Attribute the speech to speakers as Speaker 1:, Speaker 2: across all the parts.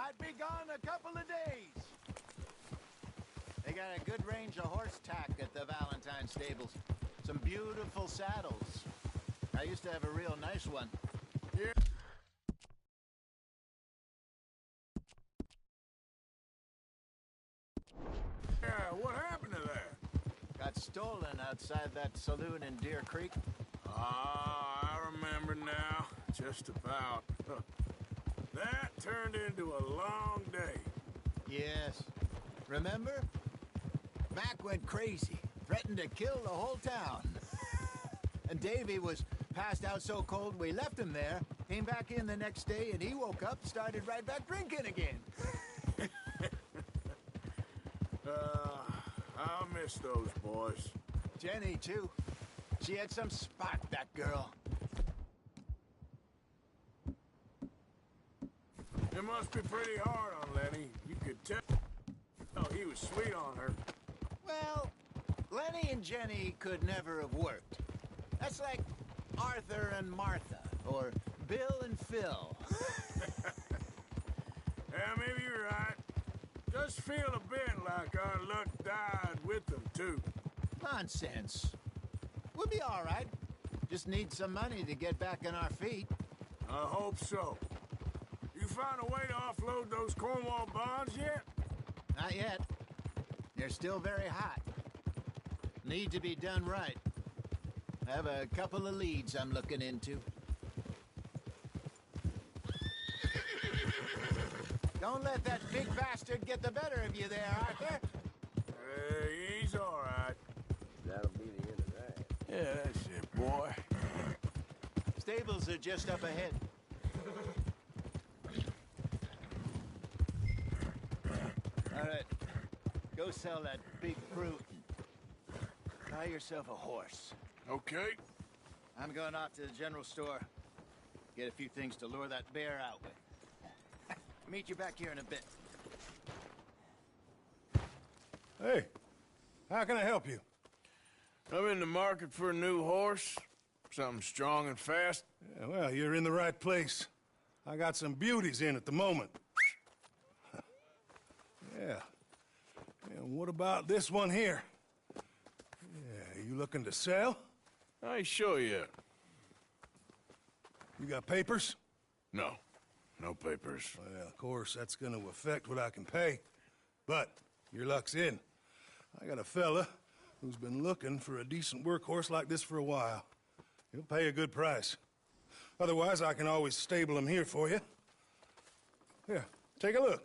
Speaker 1: I'd be gone a couple of days. They got a good range of horse tack at the Valentine stables. Some beautiful saddles. I used to have a real nice one.
Speaker 2: Yeah. Yeah, what happened to that?
Speaker 1: Got stolen outside that saloon in Deer Creek.
Speaker 2: Ah, I remember now. Just about. That turned into a long day.
Speaker 1: Yes. Remember? Mac went crazy, threatened to kill the whole town. And Davy was passed out so cold we left him there, came back in the next day, and he woke up, started right back drinking again.
Speaker 2: I'll miss those boys.
Speaker 1: Jenny, too. She had some spark, that girl.
Speaker 2: It must be pretty hard on Lenny. You could tell he was sweet on her.
Speaker 1: Well, Lenny and Jenny could never have worked. That's like Arthur and Martha, or Bill and Phil.
Speaker 2: Yeah, maybe you're right. Just feel a bit like our luck died with them, too.
Speaker 1: Nonsense. We'll be all right. Just need some money to get back on our feet.
Speaker 2: I hope so. You found a way to offload those Cornwall bonds yet?
Speaker 1: Not yet. They're still very hot. Need to be done right. I have a couple of leads I'm looking into. Don't let that big bastard get the better of you there, Arthur.
Speaker 2: He's all right.
Speaker 3: That'll be the end of that.
Speaker 2: Yeah, that's it, boy.
Speaker 1: Stables are just up ahead. All right. Go sell that big fruit. Buy yourself a horse.
Speaker 2: Okay.
Speaker 1: I'm going off to the general store. Get a few things to lure that bear out with. Meet you back here in a bit.
Speaker 4: Hey, how can I help you?
Speaker 2: I'm in the market for a new horse. Something strong and fast.
Speaker 4: Yeah, well, you're in the right place. I got some beauties in at the moment. Yeah. And what about this one here? Yeah, you looking to sell?
Speaker 2: I show you.
Speaker 4: You got papers?
Speaker 2: No. No papers.
Speaker 4: Well, of course, that's gonna affect what I can pay. But your luck's in. I got a fella who's been looking for a decent workhorse like this for a while. He'll pay a good price. Otherwise, I can always stable him here for you. Here, take a look.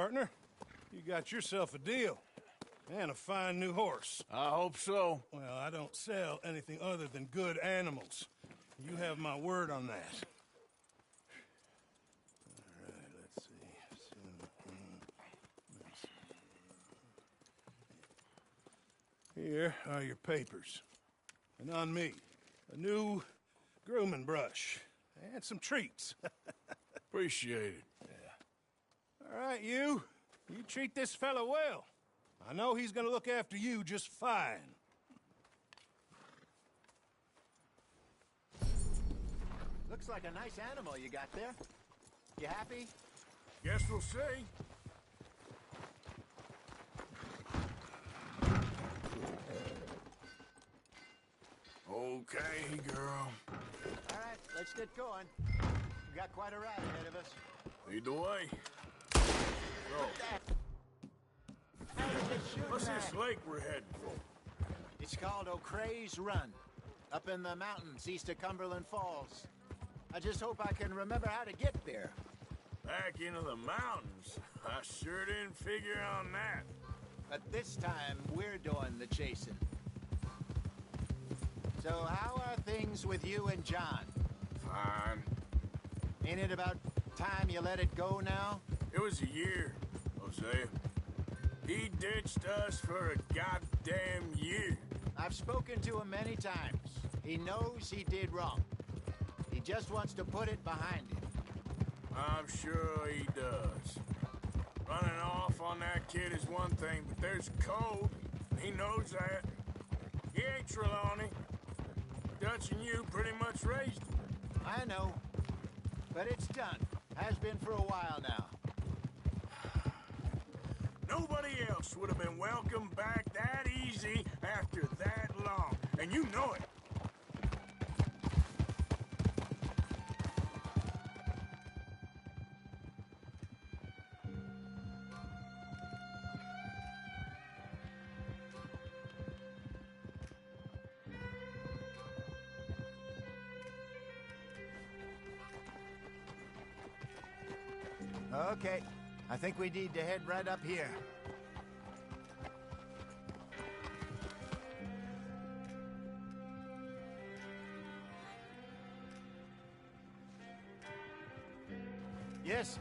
Speaker 4: partner. You got yourself a deal. And a fine new horse.
Speaker 2: I hope so.
Speaker 4: Well, I don't sell anything other than good animals. You have my word on that. All right, let's see. Here are your papers. And on me, a new grooming brush. And some treats.
Speaker 2: Appreciate it.
Speaker 4: All right, you treat this fella well. I know he's gonna look after you just fine.
Speaker 1: Looks like a nice animal you got there. You happy?
Speaker 2: Guess we'll see. Okay, girl.
Speaker 1: All right, let's get going. We got quite a ride ahead of us.
Speaker 2: Lead the way. What's this lake we're heading for?
Speaker 1: It's called O'Creagh's Run, up in the mountains east of Cumberland Falls. I just hope I can remember how to get there.
Speaker 2: Back into the mountains? I sure didn't figure on that.
Speaker 1: But this time, we're doing the chasing. So how are things with you and John?
Speaker 2: Fine.
Speaker 1: Ain't it about time you let it go now?
Speaker 2: It was a year, Hosea. He ditched us for a goddamn year.
Speaker 1: I've spoken to him many times. He knows he did wrong. He just wants to put it behind him.
Speaker 2: I'm sure he does. Running off on that kid is one thing, but there's code. He knows that. He ain't Trelawney. Dutch and you pretty much raised him.
Speaker 1: I know. But it's done. Has been for a while now.
Speaker 2: Nobody else would have been welcomed back that easy after that long. And you know it.
Speaker 1: Okay. I think we need to head right up here. Yes,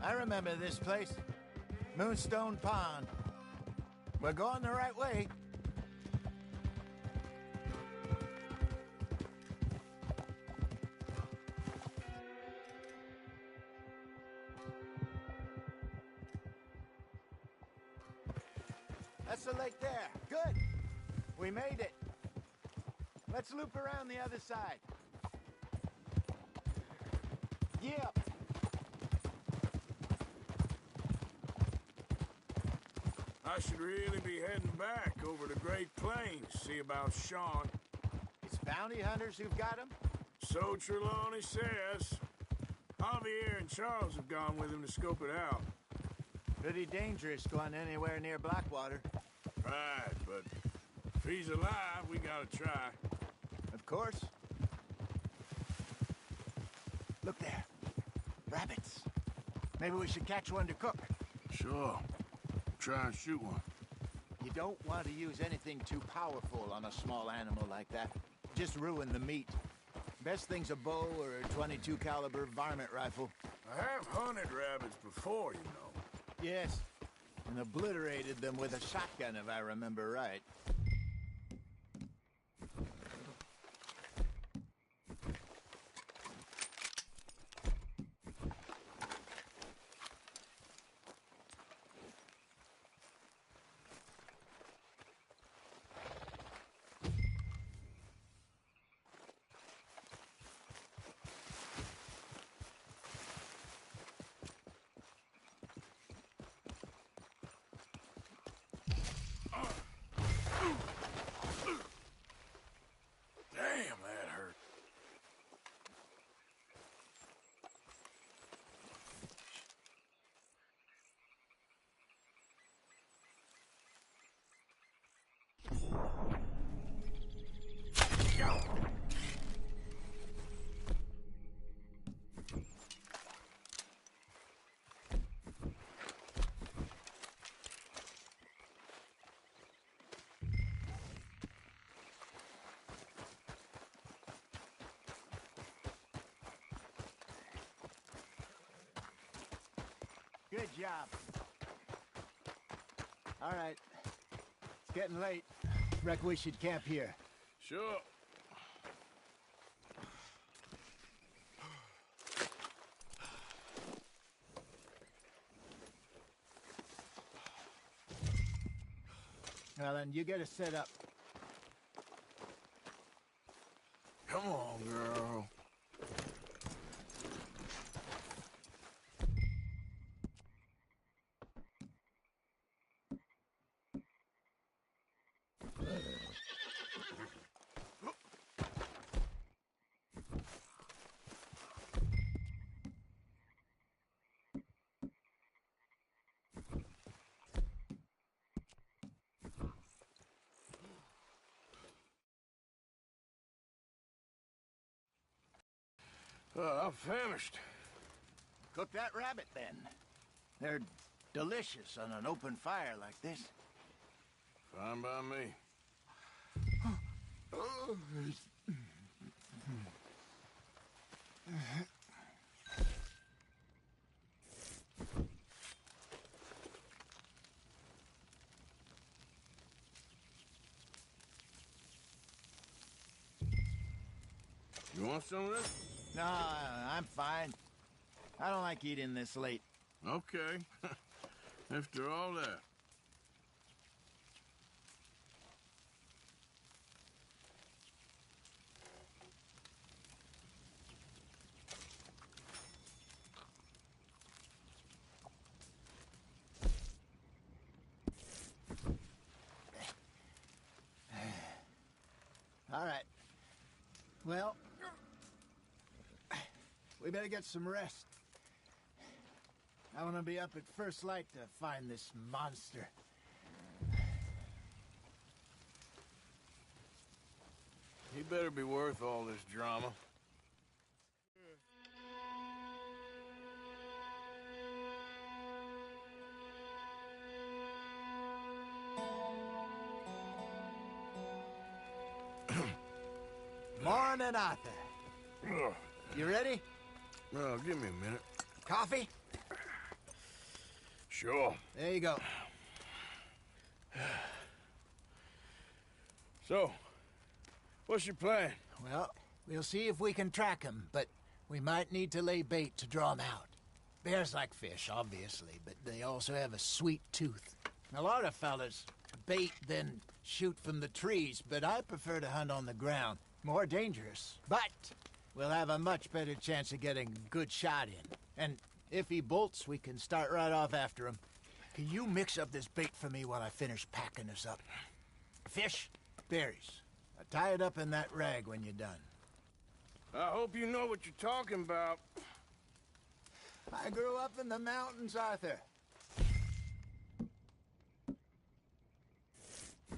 Speaker 1: I remember this place. Moonstone Pond. We're going the right way. That's the lake there. Good. We made it. Let's loop around the other side. Yep.
Speaker 2: I should really be heading back over to Great Plains, see about Sean.
Speaker 1: It's bounty hunters who've got him?
Speaker 2: So Trelawney says. Javier and Charles have gone with him to scope it out.
Speaker 1: Pretty dangerous going anywhere near Blackwater.
Speaker 2: Right, but if he's alive, we gotta try.
Speaker 1: Of course. Look there. Rabbits. Maybe we should catch one to cook.
Speaker 2: Sure. Try and shoot one.
Speaker 1: You don't want to use anything too powerful on a small animal like that. Just ruin the meat. Best thing's a bow or a .22 caliber varmint rifle.
Speaker 2: I have hunted rabbits before, you know.
Speaker 1: Yes, and obliterated them with a shotgun, if I remember right. Good job. All right. It's getting late. Reckon we should camp here.
Speaker 2: Sure.
Speaker 1: Well, then you get us set up.
Speaker 2: Come on, girl. I'm famished.
Speaker 1: Cook that rabbit, then. They're delicious on an open fire like this.
Speaker 2: Fine by me. You want some of this?
Speaker 1: No, I'm fine. I don't like eating this late.
Speaker 2: Okay. After all that.
Speaker 1: All right. Well, we better get some rest. I want to be up at first light to find this monster.
Speaker 2: He better be worth all this drama.
Speaker 1: Morning, Arthur. You ready?
Speaker 2: Well, give me a minute.
Speaker 1: Coffee?
Speaker 2: Sure.
Speaker 1: There you go.
Speaker 2: So, what's your plan?
Speaker 1: Well, we'll see if we can track him, but we might need to lay bait to draw him out. Bears like fish, obviously, but they also have a sweet tooth. A lot of fellas bait, then shoot from the trees, but I prefer to hunt on the ground. More dangerous. But we'll have a much better chance of getting a good shot in. And if he bolts, we can start right off after him. Can you mix up this bait for me while I finish packing this up? Fish, berries. Tie it up in that rag when you're done.
Speaker 2: I hope you know what you're talking about.
Speaker 1: I grew up in the mountains, Arthur.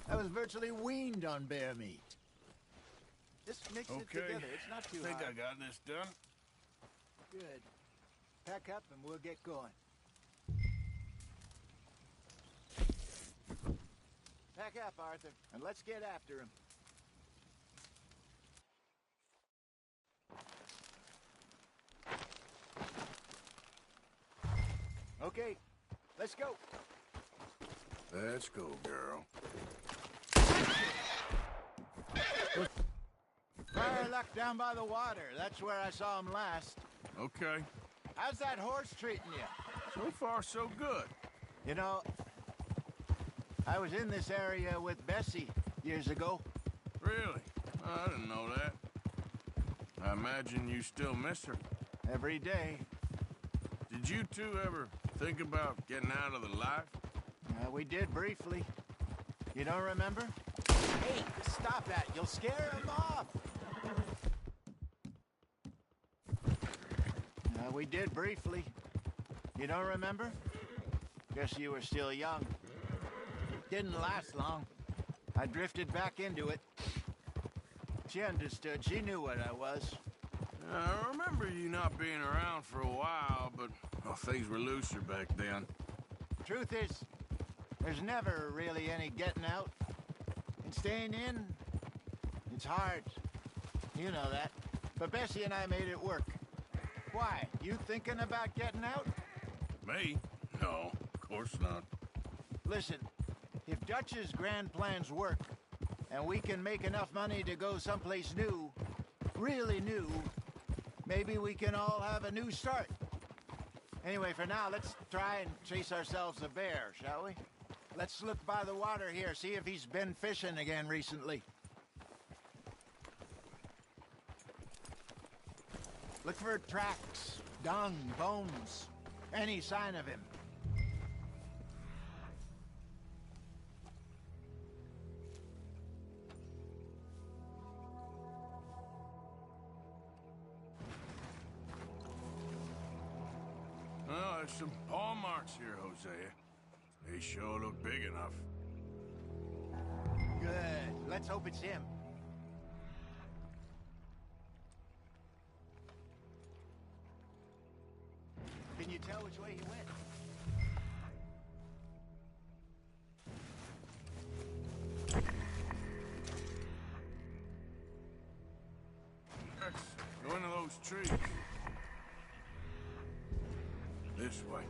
Speaker 1: I was virtually weaned on bear meat. Just mix it together. It's not too hard.
Speaker 2: I think I got this done.
Speaker 1: Good. Pack up and we'll get going. Pack up, Arthur, and let's get after him. Okay, let's go.
Speaker 2: Let's go, girl.
Speaker 1: Fire luck down by the water. That's where I saw him last.
Speaker 2: Okay.
Speaker 1: How's that horse treating you?
Speaker 2: So far, so good.
Speaker 1: You know, I was in this area with Bessie years ago.
Speaker 2: Really? I didn't know that. I imagine you still miss her.
Speaker 1: Every day.
Speaker 2: Did you two ever think about getting out of the life?
Speaker 1: We did briefly. You don't remember? Hey, stop that. You'll scare him off. We did briefly. You don't remember? Guess you were still young. Didn't last long. I drifted back into it. She understood. She knew what I was.
Speaker 2: I remember you not being around for a while, but well, things were looser back then.
Speaker 1: Truth is, there's never really any getting out. And staying in, it's hard. You know that. But Bessie and I made it work. Why? You thinking about getting out?
Speaker 2: Me? No, of course not.
Speaker 1: Listen, if Dutch's grand plans work, and we can make enough money to go someplace new, really new, maybe we can all have a new start. Anyway, for now, let's try and chase ourselves a bear, shall we? Let's look by the water here, see if he's been fishing again recently. Look for tracks, dung, bones, any sign of him.
Speaker 2: Well, there's some paw marks here, Hosea. They sure look big enough.
Speaker 1: Good. Let's hope it's him. Can you tell which way he went?
Speaker 2: Let's go into those trees. This way.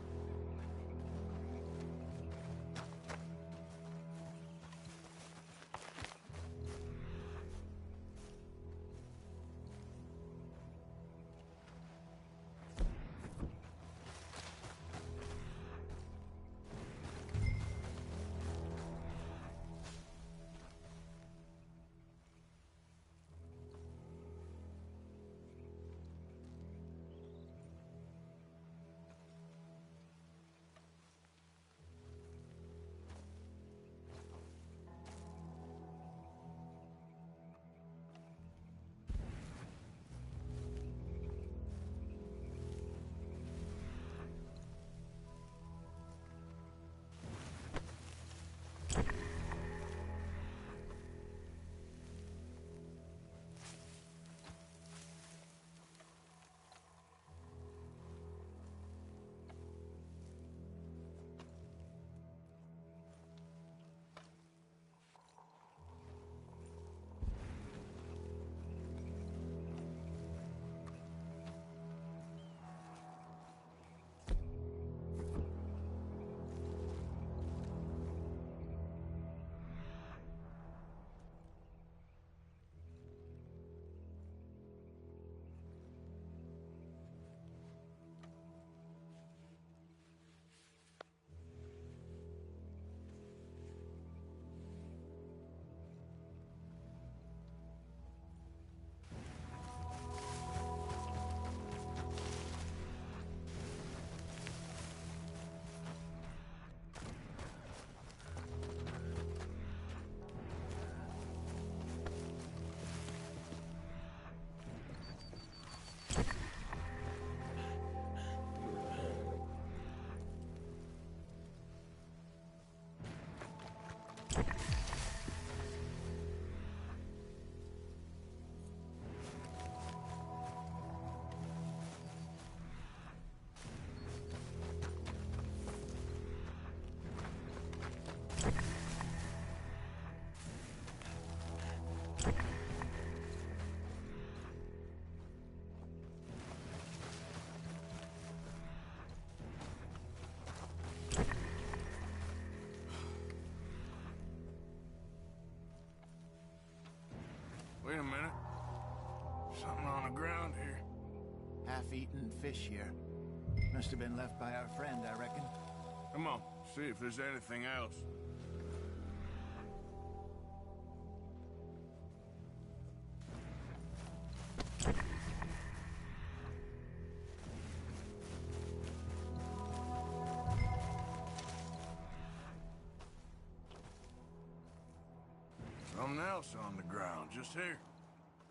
Speaker 2: Wait a minute. Something on the ground here.
Speaker 1: Half-eaten fish here. Must have been left by our friend, I reckon.
Speaker 2: Come on, see if there's anything else. Something else on the ground, just here.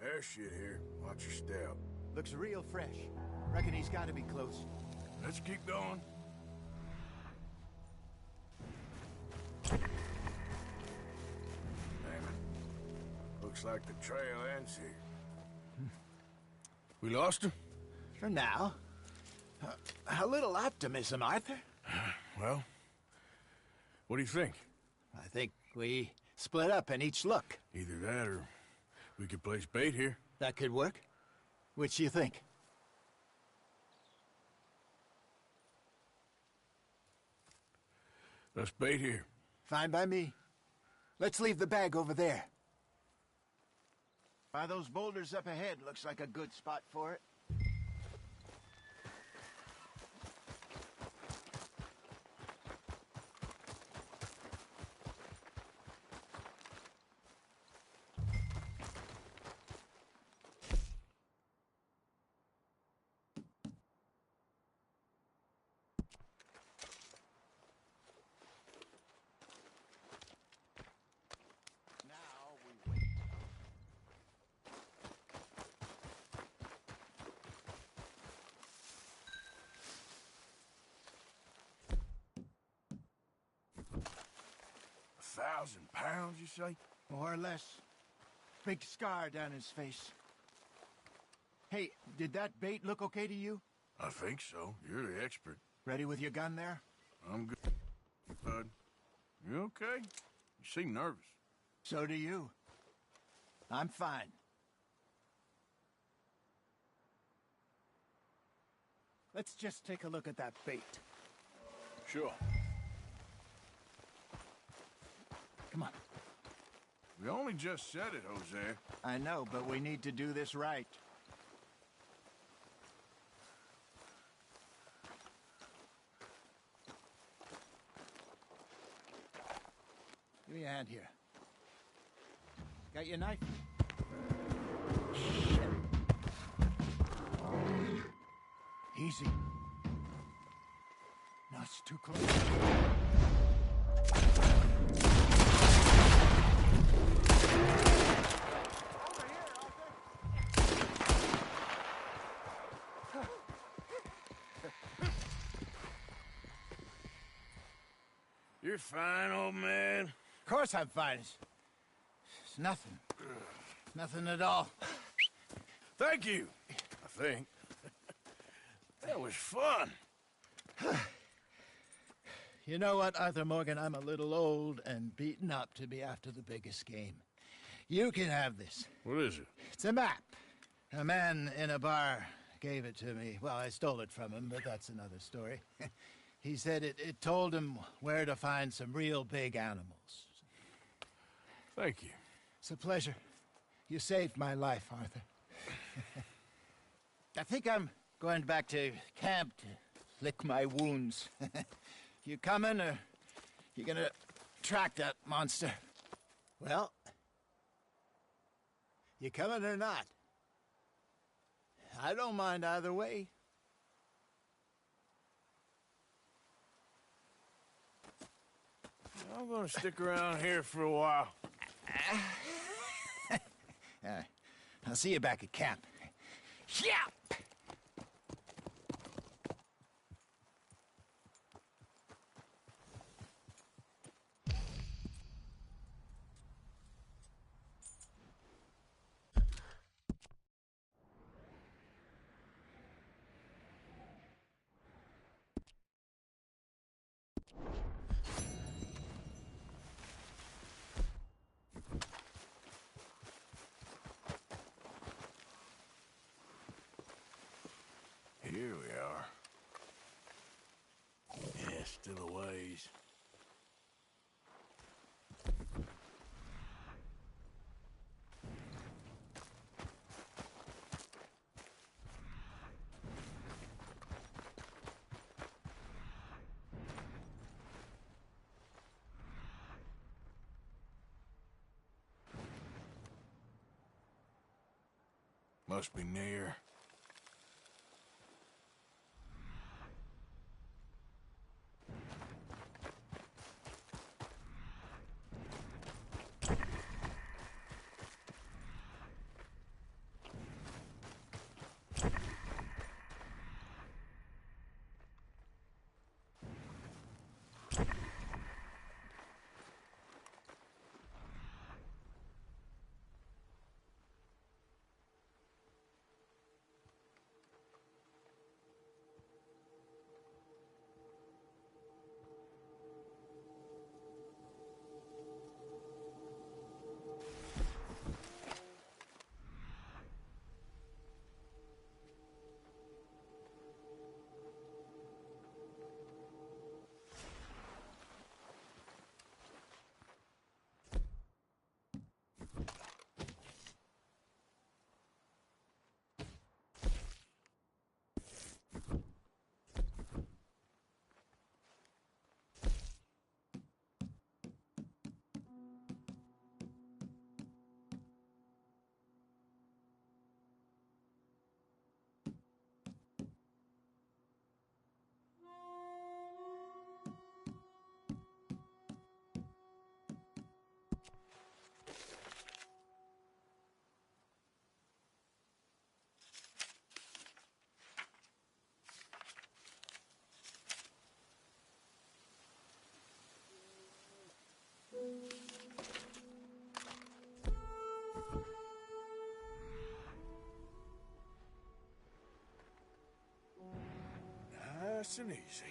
Speaker 2: There's shit here. Watch your step.
Speaker 1: Looks real fresh. Reckon he's got to be close.
Speaker 2: Let's keep going. Damn it. Looks like the trail ends here. We lost him?
Speaker 1: For now. A little optimism, Arthur.
Speaker 2: Well, what do you think?
Speaker 1: I think we split up and each look.
Speaker 2: Either that or we could place bait here.
Speaker 1: That could work. Which do you think?
Speaker 2: Let's bait here.
Speaker 1: Fine by me. Let's leave the bag over there. By those boulders up ahead, looks like a good spot for it.
Speaker 2: £1,000, you say?
Speaker 1: More or less. Big scar down his face. Hey, did that bait look okay to you?
Speaker 2: I think so. You're the expert.
Speaker 1: Ready with your gun there?
Speaker 2: I'm good, bud. You okay? You seem nervous.
Speaker 1: So do you. I'm fine. Let's just take a look at that bait.
Speaker 2: Sure.
Speaker 1: Come on.
Speaker 2: We only just said it, Jose.
Speaker 1: I know, but we need to do this right. Give me a hand here. Got your knife? Shit. Easy. No, it's too close.
Speaker 2: You're fine, old man.
Speaker 1: Of course I'm fine. It's nothing. Nothing at all.
Speaker 2: Thank you, I think. That was fun.
Speaker 1: You know what, Arthur Morgan? I'm a little old and beaten up to be after the biggest game. You can have this.
Speaker 2: What is it?
Speaker 1: It's a map. A man in a bar gave it to me. Well, I stole it from him, but that's another story. He said it told him where to find some real big animals.
Speaker 2: Thank you.
Speaker 1: It's a pleasure. You saved my life, Arthur. I think I'm going back to camp to lick my wounds. You coming, or you gonna track that monster? Well, you coming or not? I don't mind either way.
Speaker 2: I'm gonna stick around here for a while.
Speaker 1: I'll see you back at camp. Yeah!
Speaker 2: Here we are. Yeah, still a ways. Must be near. nice and easy.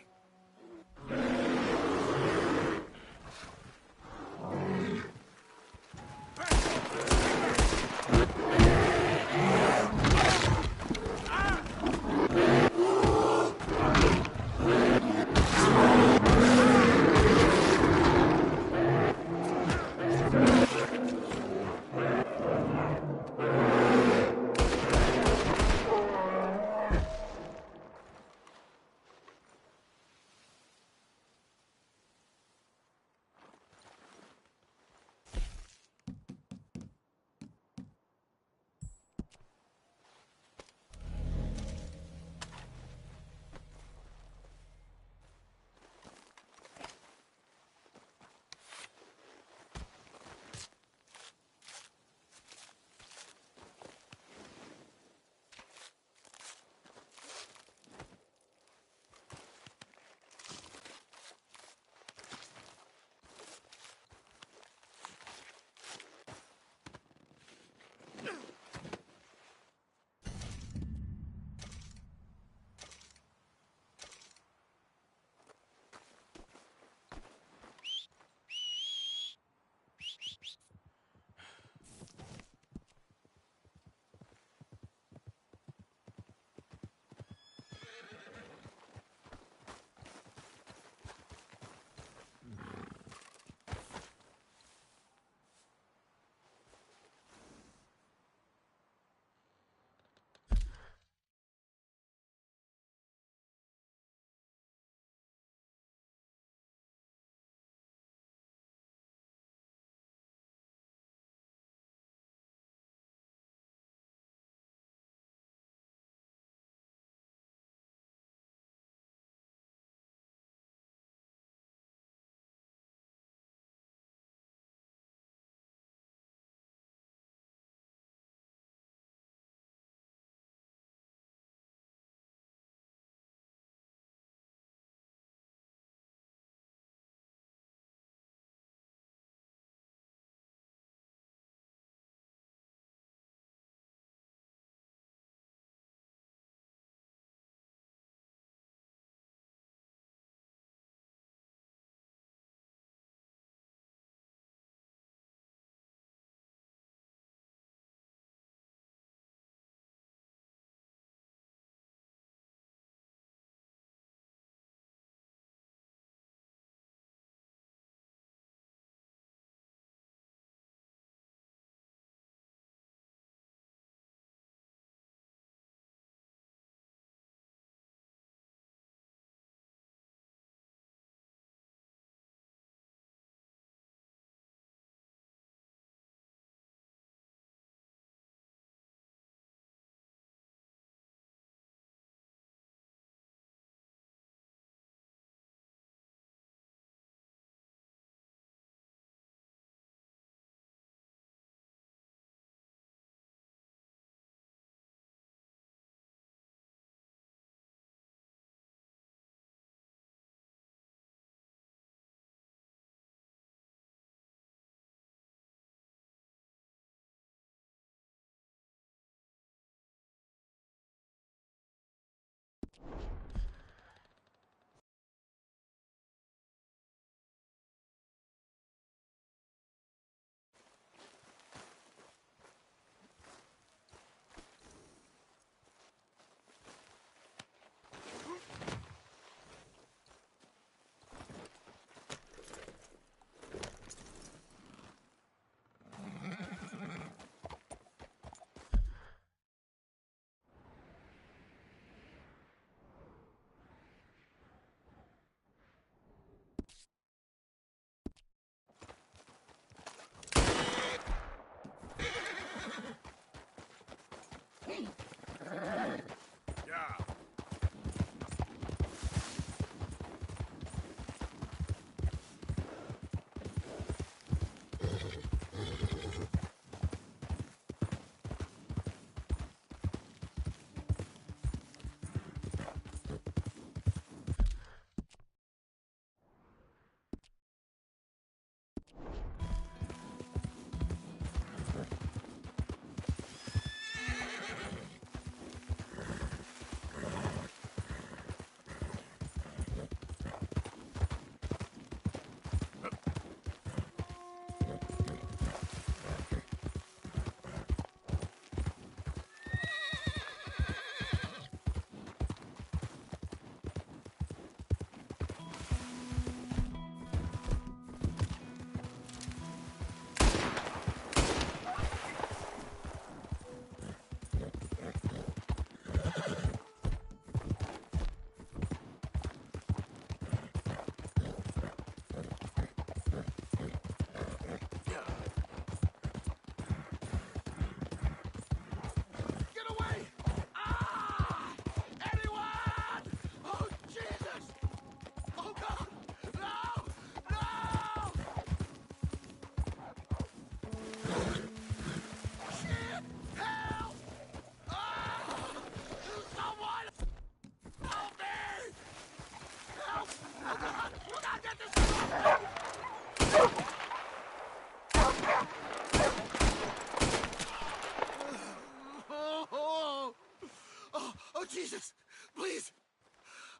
Speaker 5: Please.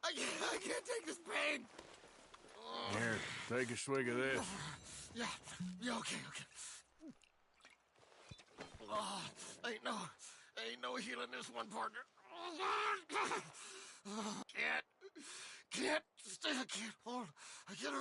Speaker 5: I can't take this pain.
Speaker 2: Here, take a swig of this.
Speaker 5: Yeah, okay. Oh, ain't no healing this one, partner. Can't stay. I can't hold. I can't.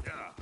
Speaker 2: Yeah.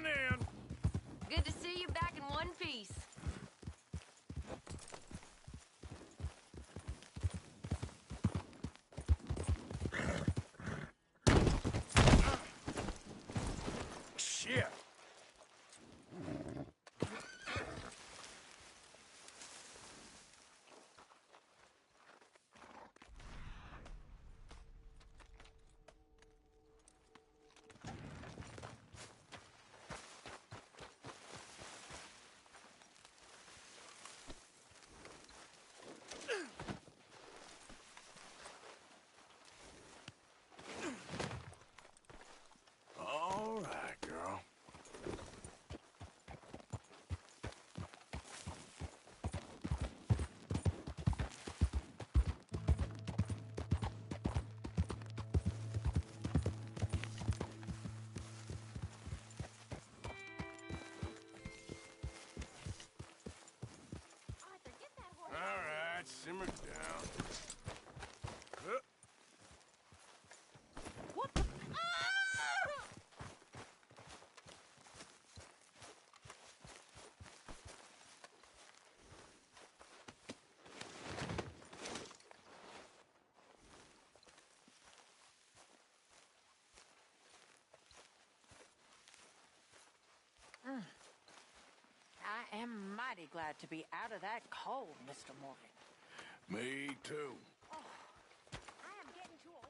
Speaker 2: Coming in.
Speaker 6: Good to see you back in one piece.
Speaker 2: Shit. All right, girl.
Speaker 6: Arthur, get that horse.
Speaker 2: All right, simmer down. Uh,
Speaker 6: What the? Ah! I am mighty glad to be out of that cold, Mr. Morgan.
Speaker 2: Me too.
Speaker 6: I am getting too old.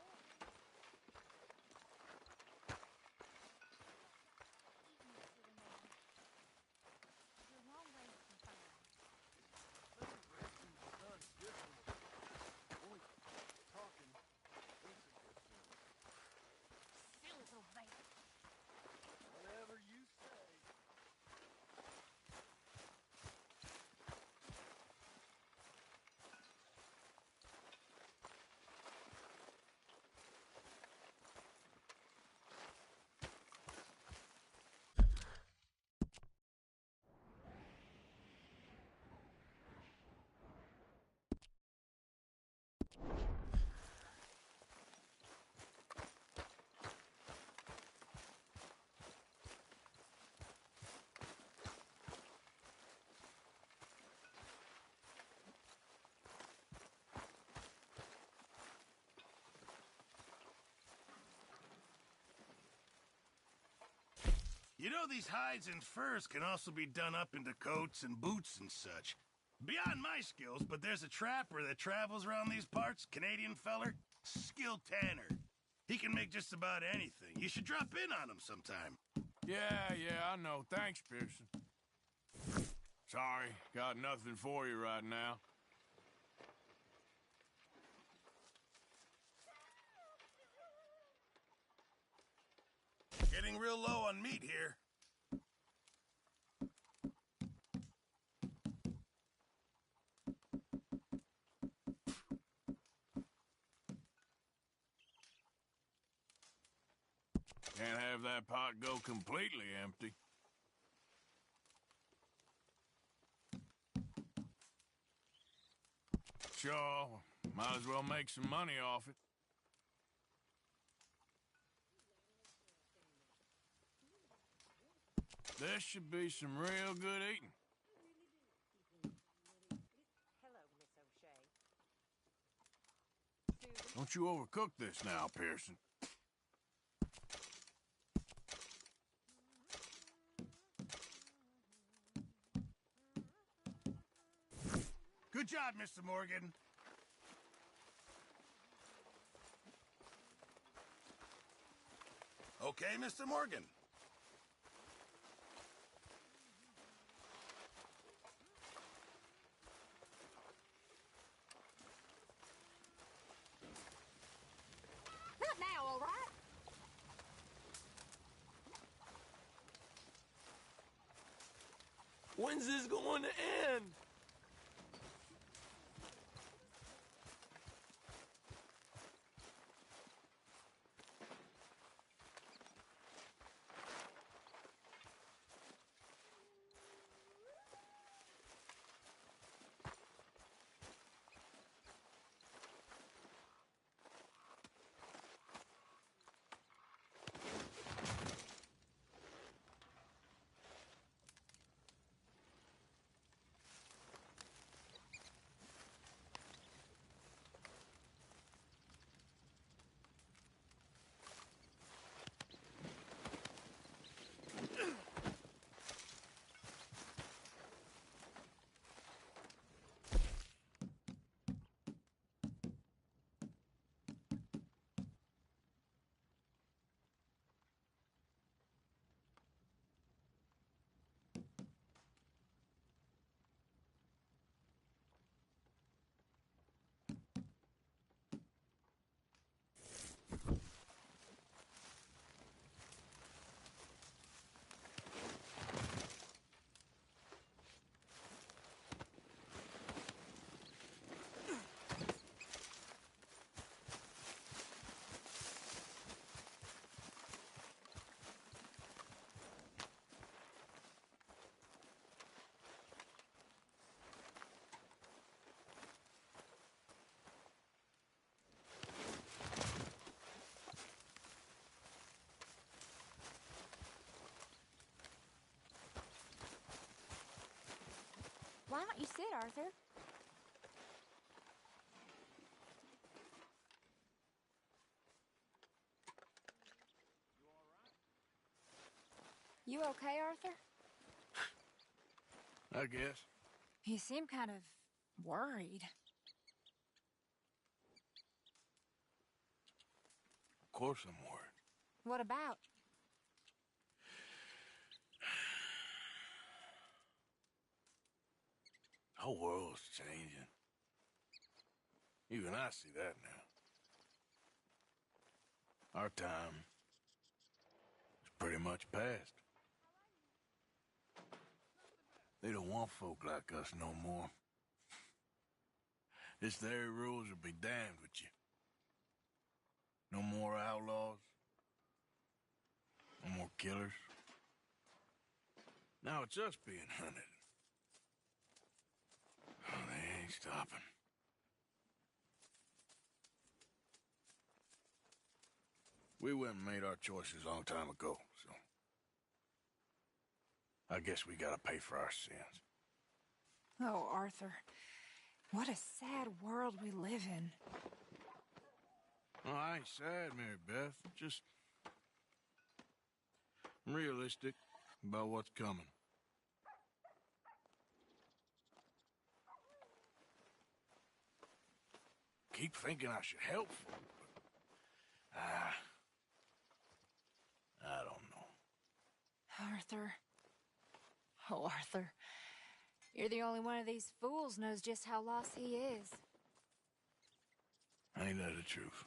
Speaker 5: Whatever you say.
Speaker 4: You know, these hides and furs can also be done up into coats and boots and such. Beyond my skills, but there's a trapper that travels around these parts, Canadian feller, Skill Tanner. He can make just about anything. You should drop in on him sometime.
Speaker 2: Yeah, I know. Thanks, Pearson. Sorry, got nothing for you right now.
Speaker 4: Getting real low on meat here.
Speaker 2: Can't have that pot go completely empty. Sure, might as well make some money off it. This should be some real good eating.
Speaker 6: Hello, Miss O'Shea.
Speaker 2: Don't you overcook this now, Pearson.
Speaker 4: Good job, Mr. Morgan. Okay, Mr. Morgan.
Speaker 6: Not now, all right?
Speaker 5: When's this going to end?
Speaker 7: You sit, Arthur. You okay, Arthur?
Speaker 2: I guess.
Speaker 7: You seem kind of worried.
Speaker 2: Of course I'm worried.
Speaker 7: What about?
Speaker 2: The whole world's changing. Even I see that now. Our time is pretty much past. They don't want folk like us no more. This there rules will be damned with you. No more outlaws. No more killers. Now it's us being hunted. Oh, they ain't stopping. We went and made our choices a long time ago, so... I guess we gotta pay for our sins.
Speaker 7: Oh, Arthur. What a sad world we live in.
Speaker 2: Oh, I ain't sad, Mary Beth. Just... I'm realistic about what's coming. Keep thinking I should help folk, but... I don't know.
Speaker 7: Arthur. Oh, Arthur. You're the only one of these fools knows just how lost he is.
Speaker 2: Ain't that the truth?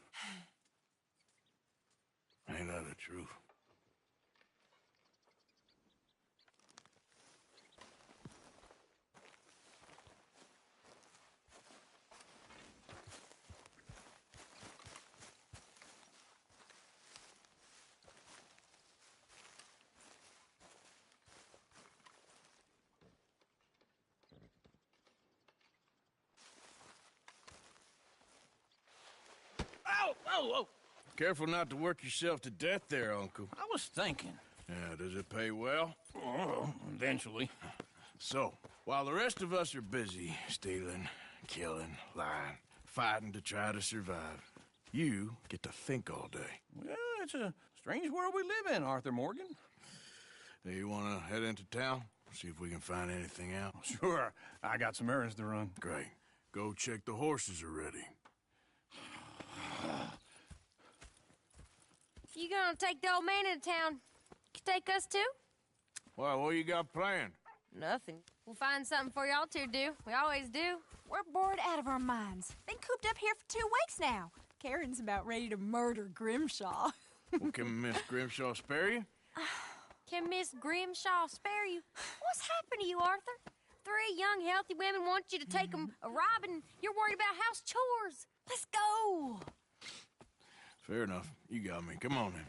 Speaker 2: Ain't that the truth?
Speaker 8: Oh!
Speaker 2: Careful not to work yourself to death there, Uncle.
Speaker 8: I was thinking.
Speaker 2: Yeah, does it pay well?
Speaker 8: Oh, eventually.
Speaker 2: So, while the rest of us are busy stealing, killing, lying, fighting to try to survive, you get to think all day.
Speaker 8: Well, it's a strange world we live in, Arthur Morgan.
Speaker 2: Hey, you want to head into town? See if we can find anything out?
Speaker 8: Sure. I got some errands to run.
Speaker 2: Great. Go check the horses are ready.
Speaker 7: You gonna take the old man into town? You take us too?
Speaker 2: Well, what you got planned?
Speaker 7: Nothing. We'll find something for y'all to do. We always do.
Speaker 9: We're bored out of our minds. Been cooped up here for 2 weeks now. Karen's about ready to murder Grimshaw.
Speaker 2: Well, can Miss Grimshaw spare you?
Speaker 7: Can Miss Grimshaw spare you? What's happened to you, Arthur? 3 young, healthy women want you to take them a robbing. You're worried about house chores.
Speaker 9: Let's go.
Speaker 2: Fair enough. You got me. Come on then.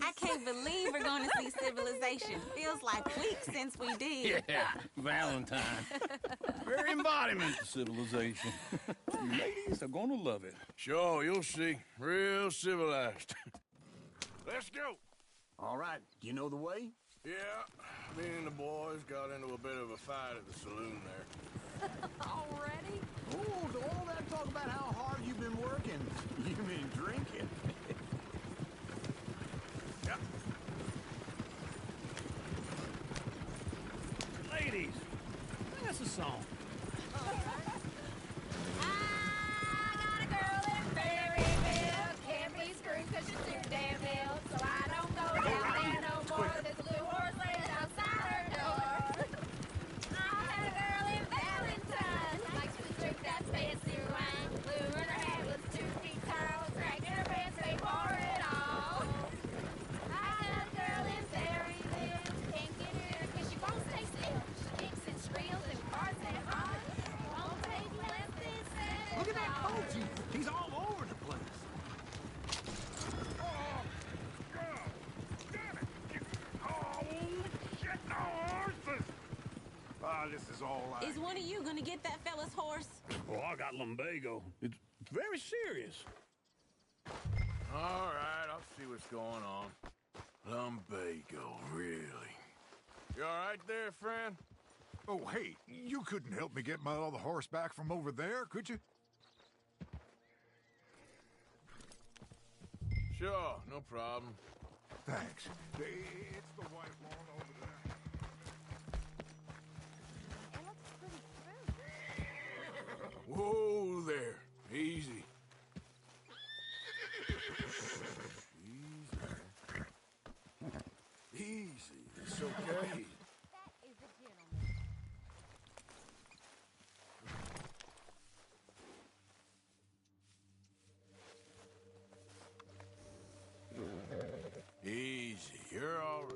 Speaker 10: I can't believe we're going to see civilization. Feels like weeks since we did.
Speaker 8: Yeah, Valentine. Very embodiment of civilization. You ladies are gonna love it.
Speaker 2: Sure, you'll see. Real civilized. Let's go.
Speaker 5: All right, you know the way?
Speaker 2: Yeah, me and the boys got into a bit of a fight at the saloon there.
Speaker 7: Already?
Speaker 5: Oh, all that talk about how hard you've been working. You mean drinking?
Speaker 2: Yeah.
Speaker 8: Ladies, sing us a song.
Speaker 7: I got a girl in Berryville. Can't be screwed 'cause she's too damn ill. So I don't go down there no more. There's a blue horse laying outside her door. I had a girl in Valentine. Likes to drink that fancy wine. Blue in her hair was 2 feet tall. Dragged in her pants, they pour it all. I had a girl in Berryville. Can't get her 'cause she won't stay still. She kicks and squeals and barks and hollers. Won't take less than 7
Speaker 5: Look at that
Speaker 7: hours.
Speaker 5: coach. He's all over the place. This is all I...
Speaker 10: Is one of you going to get that fella's horse?
Speaker 8: Oh, I got lumbago. It's very serious.
Speaker 2: All right, I'll see what's going on. Lumbago, really? You all right there, friend?
Speaker 11: Oh, hey, you couldn't help me get my other horse back from over there, could you?
Speaker 2: Sure, no problem.
Speaker 11: Thanks. It's the white lawn over there.
Speaker 2: Whoa there. Easy. Easy. It's okay. Easy. You're all right.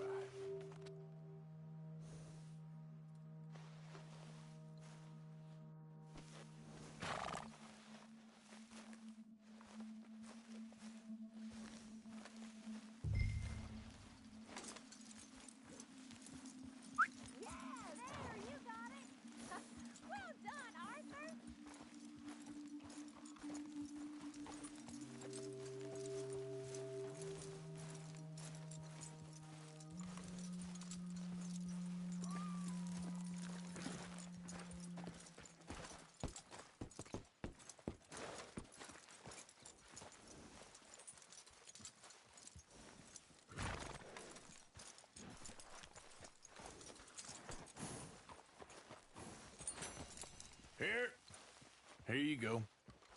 Speaker 2: Here you go.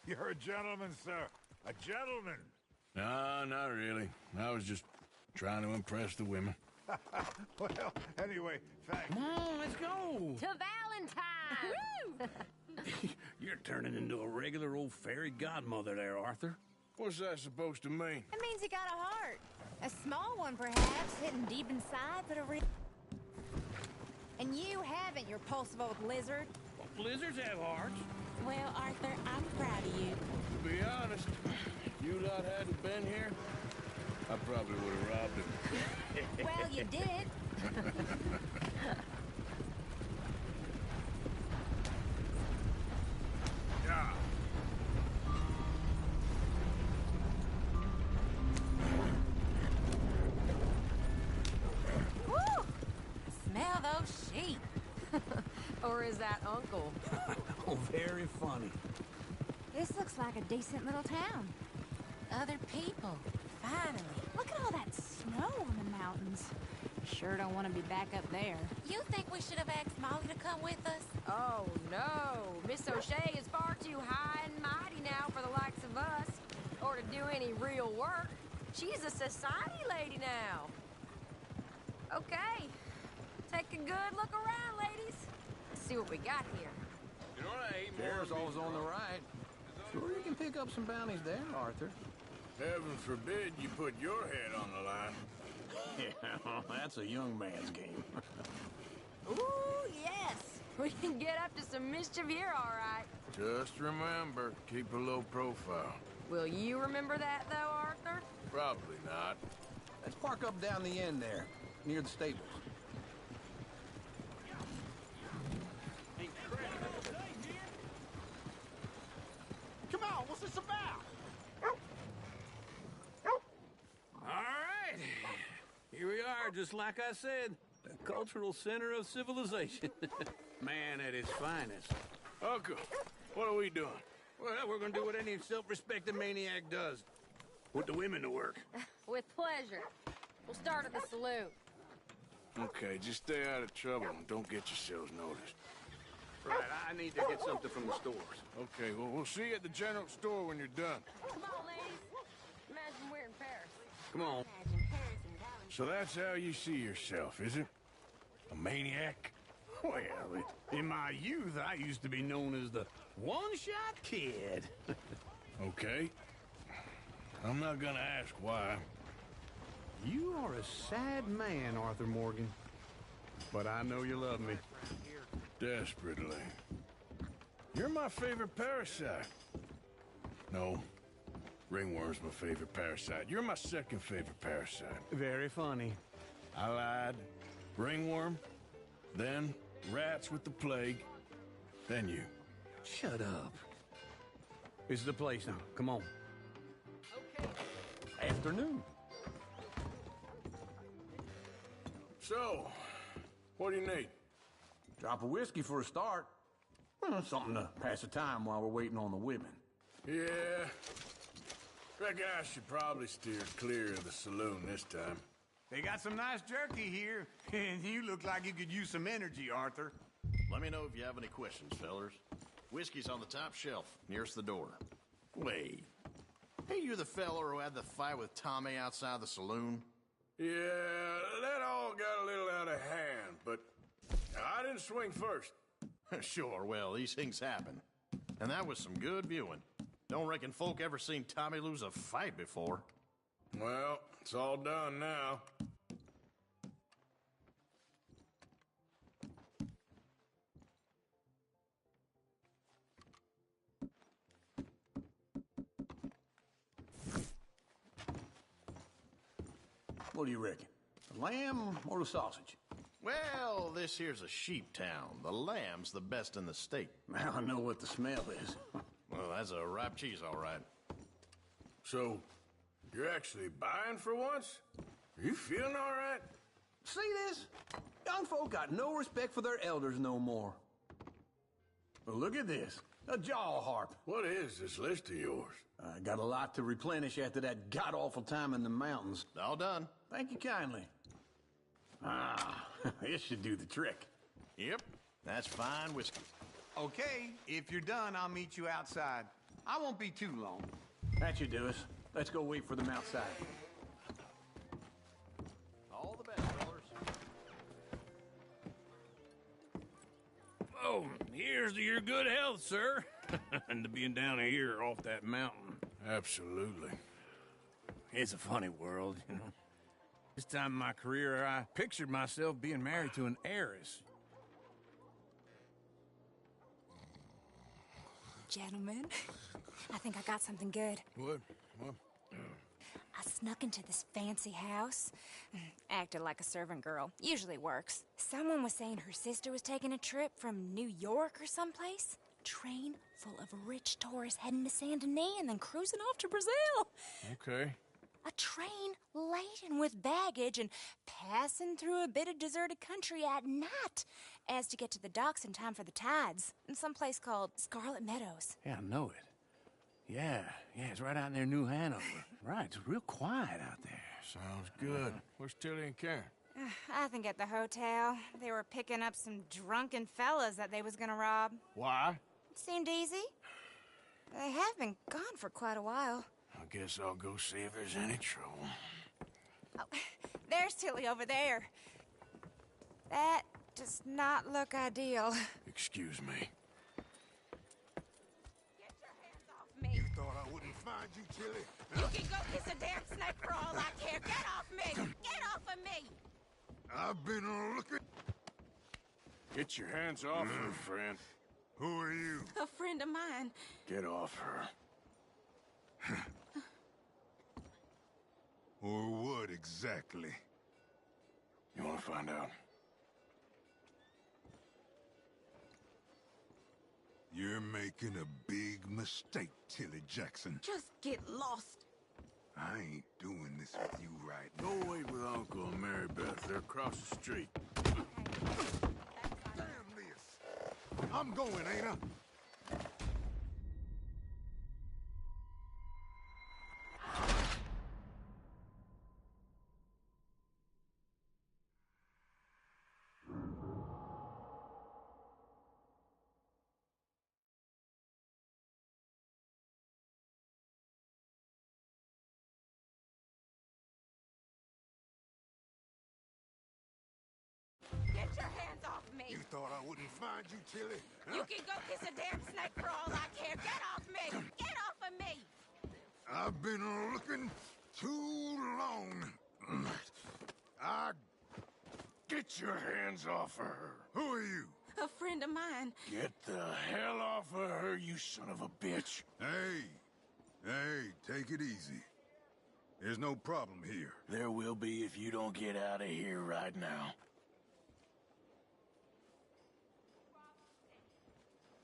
Speaker 11: You're a gentleman, sir. A gentleman.
Speaker 2: No, not really. I was just trying to impress the women.
Speaker 11: Well, anyway, thanks.
Speaker 8: Come on, let's go.
Speaker 7: To Valentine!
Speaker 8: You're turning into a regular old fairy godmother there, Arthur.
Speaker 2: What's that supposed to mean?
Speaker 7: It means you got a heart. A small one, perhaps, hidden deep inside, but a real... And you haven't, you repulsive old lizard.
Speaker 8: Well, lizards have hearts.
Speaker 10: Well, Arthur, I'm proud of you.
Speaker 2: To be honest, if you lot hadn't been here, I probably would have robbed him.
Speaker 7: Well, you did.
Speaker 2: Yeah.
Speaker 7: Woo! Smell those sheep. Or is that Uncle?
Speaker 8: Oh, very funny.
Speaker 9: This looks like a decent little town.
Speaker 7: Other people. Finally.
Speaker 9: Look at all that snow on the mountains. Sure don't want to be back up there.
Speaker 7: You think we should have asked Molly to come with us?
Speaker 12: Oh, no. Miss O'Shea is far too high and mighty now for the likes of us, or to do any real work. She's a society lady now. Okay. Take a good look around, ladies. Let's see what we got here.
Speaker 2: You know what I hate more?
Speaker 13: There's always on the right. Sure you can pick up some bounties there, Arthur.
Speaker 2: Heaven forbid you put your head on the line.
Speaker 8: Yeah, that's a young man's game.
Speaker 12: Ooh, yes. We can get up to some mischief here, all right.
Speaker 2: Just remember, keep a low profile.
Speaker 12: Will you remember that, though, Arthur?
Speaker 2: Probably not.
Speaker 13: Let's park up down the end there, near the stables.
Speaker 5: Come on, what's this about?
Speaker 8: All right. Here we are, just like I said. The cultural center of civilization. Man at his finest.
Speaker 2: Uncle, what are we doing?
Speaker 8: Well, we're gonna do what any self-respecting maniac does. Put the women to work.
Speaker 12: With pleasure. We'll start at the saloon.
Speaker 2: Okay, just stay out of trouble and don't get yourselves noticed.
Speaker 8: Right, I need to get something from the stores.
Speaker 2: Okay, well, we'll see you at the general store when you're done.
Speaker 12: Come on, ladies. Imagine we're in Paris.
Speaker 8: Come on.
Speaker 2: So that's how you see yourself, is it? A maniac?
Speaker 8: Well, in my youth, I used to be known as the one-shot kid.
Speaker 2: Okay. I'm not gonna ask why.
Speaker 13: You are a sad man, Arthur Morgan. But I know you love me.
Speaker 2: Desperately. You're my favorite parasite. No. Ringworm's my favorite parasite. You're my second favorite parasite.
Speaker 13: Very funny.
Speaker 2: I lied. Ringworm, then rats with the plague, then you.
Speaker 13: Shut up. This is the place now. Come on.
Speaker 12: Okay.
Speaker 13: Afternoon.
Speaker 2: So, what do you need?
Speaker 8: Drop of whiskey for a start. Well, something to pass the time while we're waiting on the women.
Speaker 2: Yeah. Reckon I should probably steer clear of the saloon this time.
Speaker 5: They got some nice jerky here, and you look like you could use some energy, Arthur.
Speaker 14: Let me know if you have any questions, fellers. Whiskey's on the top shelf, nearest the door. Wait. Hey, you the feller who had the fight with Tommy outside the saloon?
Speaker 2: Yeah, that all got a little out of hand, but I didn't swing first.
Speaker 14: Sure, well, these things happen. And that was some good viewing. Don't reckon folk ever seen Tommy lose a fight before.
Speaker 2: Well, it's all done now.
Speaker 8: What do you reckon? The lamb or the sausage?
Speaker 14: Well, this here's a sheep town. The lamb's the best in the state.
Speaker 8: Now I know what the smell is.
Speaker 14: Well, that's a ripe cheese, all right.
Speaker 2: So, you're actually buying for once? Are you feeling all right?
Speaker 8: See this? Young folk got no respect for their elders no more. Well, look at this. A jaw harp.
Speaker 2: What is this list of yours?
Speaker 8: I got a lot to replenish after that god-awful time in the mountains.
Speaker 14: All done.
Speaker 8: Thank you kindly. Ah, this should do the trick.
Speaker 14: Yep, that's fine whiskey.
Speaker 5: Okay, if you're done, I'll meet you outside. I won't be too long.
Speaker 8: That should do us. Let's go wait for them outside.
Speaker 14: All the best, fellas.
Speaker 8: Oh, here's to your good health, sir. And to being down here off that mountain.
Speaker 2: Absolutely.
Speaker 8: It's a funny world, you know. This time in my career, I pictured myself being married to an heiress.
Speaker 9: Gentlemen, I think I got something good.
Speaker 2: What?
Speaker 9: I snuck into this fancy house. Acted like a servant girl. Usually works. Someone was saying her sister was taking a trip from New York or someplace. Train full of rich tourists heading to Saint Denis and then cruising off to Brazil.
Speaker 2: Okay.
Speaker 9: A train laden with baggage and passing through a bit of deserted country at night as to get to the docks in time for the tides in some place called Scarlet Meadows.
Speaker 8: Yeah, I know it. Yeah, it's right out near New Hanover. Right, it's real quiet out there.
Speaker 2: Sounds good. Where's Tilly and Karen?
Speaker 9: I think at the hotel. They were picking up some drunken fellas that they was gonna rob.
Speaker 2: Why?
Speaker 9: It seemed easy. They have been gone for quite a while.
Speaker 2: I guess I'll go see if there's any trouble.
Speaker 9: Oh, there's Tilly over there. That does not look ideal.
Speaker 2: Excuse me.
Speaker 9: Get your hands off me.
Speaker 11: You thought I wouldn't find you, Tilly?
Speaker 10: You can go kiss a damn snake for all I care. Get off me! Get off of me!
Speaker 11: I've been looking.
Speaker 2: Get your hands off her, friend.
Speaker 11: Who are you?
Speaker 10: A friend of mine.
Speaker 2: Get off her.
Speaker 11: Or what exactly?
Speaker 2: You want to find out?
Speaker 11: You're making a big mistake, Tilly Jackson.
Speaker 10: Just get lost.
Speaker 11: I ain't doing this with you right now.
Speaker 2: Go wait with Uncle and Mary Beth. They're across the street.
Speaker 11: Damn this! I'm going, ain't I?
Speaker 10: Get your hands off me!
Speaker 11: You thought I wouldn't find you, Tilly?
Speaker 10: You can go kiss a damn snake for all I care. Get off me! Get off of me!
Speaker 11: I've been looking too long.
Speaker 2: Get your hands off of her.
Speaker 11: Who are you?
Speaker 10: A friend of mine.
Speaker 2: Get the hell off of her, you son of a bitch.
Speaker 11: Hey, take it easy. There's no problem here.
Speaker 2: There will be if you don't get out of here right now.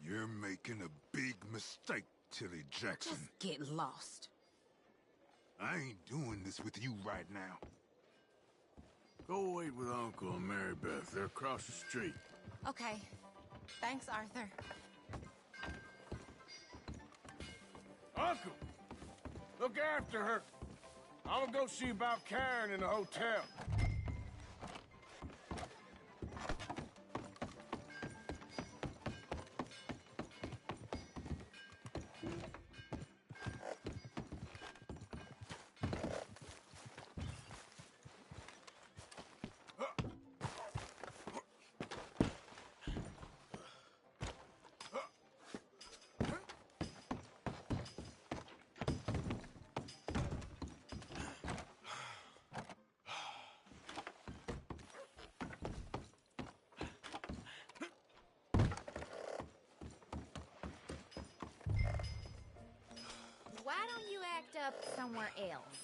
Speaker 11: You're making a big mistake, Tilly Jackson.
Speaker 10: Just get lost.
Speaker 11: I ain't doing this with you right now.
Speaker 2: Go wait with Uncle and Mary Beth. They're across the street.
Speaker 10: Okay. Thanks, Arthur.
Speaker 2: Uncle, look after her. I'm gonna go see about Karen in the hotel.
Speaker 7: Why don't you act up somewhere else?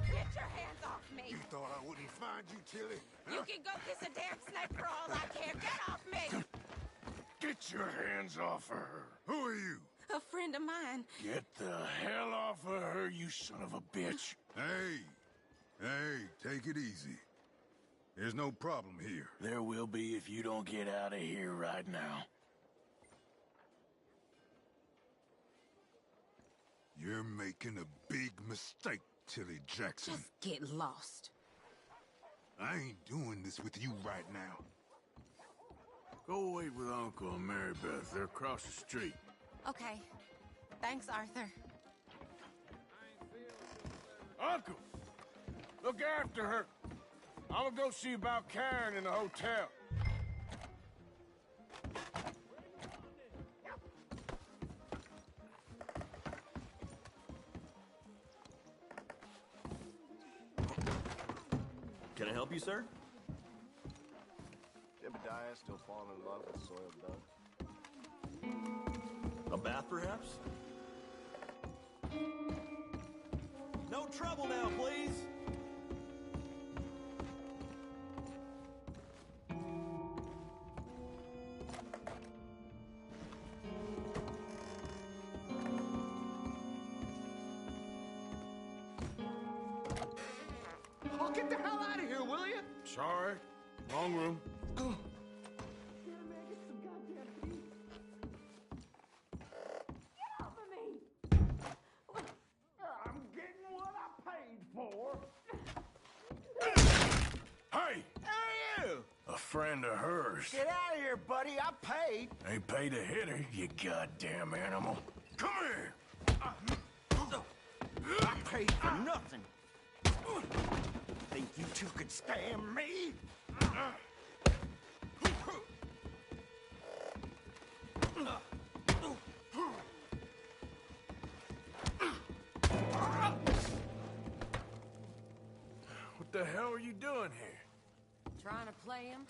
Speaker 10: Get your hands off me!
Speaker 11: You thought I wouldn't find you, Tilly?
Speaker 10: You can go kiss a damn snake for all I care. Get off me!
Speaker 2: Get your hands off of her.
Speaker 11: Who are you?
Speaker 10: A friend of mine.
Speaker 2: Get the hell off of her, you son of a bitch.
Speaker 11: Hey, take it easy. There's no problem here.
Speaker 2: There will be if you don't get out of here right now.
Speaker 11: You're making a big mistake, Tilly Jackson.
Speaker 10: Just get lost.
Speaker 11: I ain't doing this with you right now.
Speaker 2: Go wait with Uncle and Mary Beth. They're across the street.
Speaker 10: Okay. Thanks, Arthur.
Speaker 2: Uncle! Look after her. I'm gonna go see about Karen in the hotel.
Speaker 15: Can I help you, sir?
Speaker 3: Jebediah still falling in love with soiled duck.
Speaker 15: A bath, perhaps? No trouble now, please!
Speaker 5: Oh, get the hell out of here, will you?
Speaker 2: Sorry. Wrong room.
Speaker 5: I'm getting what I paid for.
Speaker 2: Hey!
Speaker 5: Who are you?
Speaker 2: A friend of hers.
Speaker 5: Get out of here, buddy. I paid.
Speaker 2: Ain't paid to hit her, you goddamn animal. Come here!
Speaker 5: I paid for nothing. Think you two could stand me?
Speaker 2: What the hell are you doing here?
Speaker 12: Trying to play him?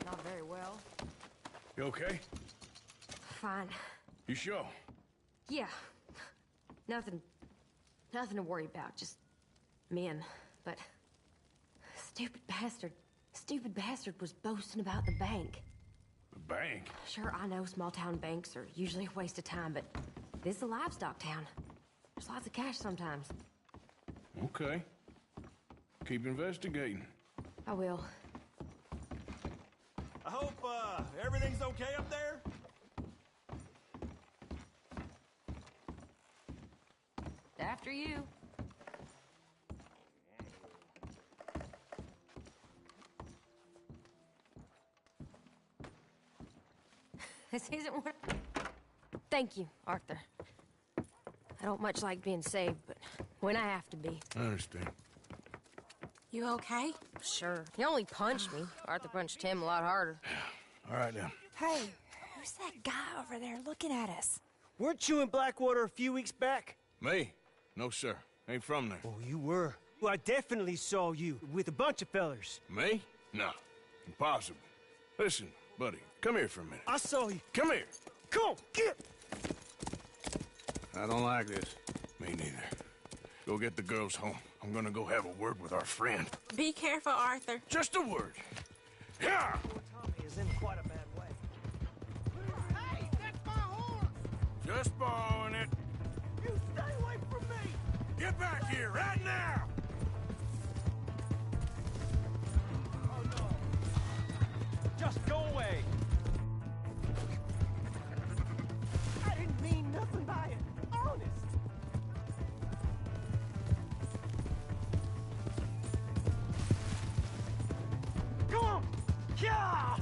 Speaker 12: Not very well.
Speaker 2: You okay?
Speaker 12: Fine.
Speaker 2: You sure?
Speaker 12: Yeah. Nothing to worry about. Just men. But stupid bastard was boasting about the bank.
Speaker 2: The bank?
Speaker 12: Sure, I know small town banks are usually a waste of time, but this is a livestock town. There's lots of cash sometimes.
Speaker 2: Okay. Keep investigating.
Speaker 12: I will.
Speaker 15: I hope, everything's okay up there?
Speaker 12: After you. This isn't what... Thank you, Arthur. I don't much like being saved, but when I have to be.
Speaker 2: I understand.
Speaker 10: You okay?
Speaker 12: Sure. He only punched me. Arthur punched him a lot harder.
Speaker 2: All right, now.
Speaker 9: Hey, who's that guy over there looking at us?
Speaker 16: Weren't you in Blackwater a few weeks back?
Speaker 2: Me? No, sir. Ain't from there.
Speaker 16: Oh, you were. Well, I definitely saw you with a bunch of fellers.
Speaker 2: Me? No. Impossible. Listen, Buddy, come here for a minute.
Speaker 16: I saw you.
Speaker 2: Come here.
Speaker 16: Come on, get!
Speaker 8: I don't like this.
Speaker 2: Me neither. Go get the girls home. I'm gonna go have a word with our friend.
Speaker 10: Be careful, Arthur.
Speaker 2: Just a word. Yeah!
Speaker 16: Tommy is in quite a bad way.
Speaker 5: Hey, that's my horse!
Speaker 2: Just borrowing it.
Speaker 5: You stay away from me!
Speaker 2: Get back here right now!
Speaker 16: Oh, no. Just go away. I didn't mean nothing by it. Honest. Come on. Yeah.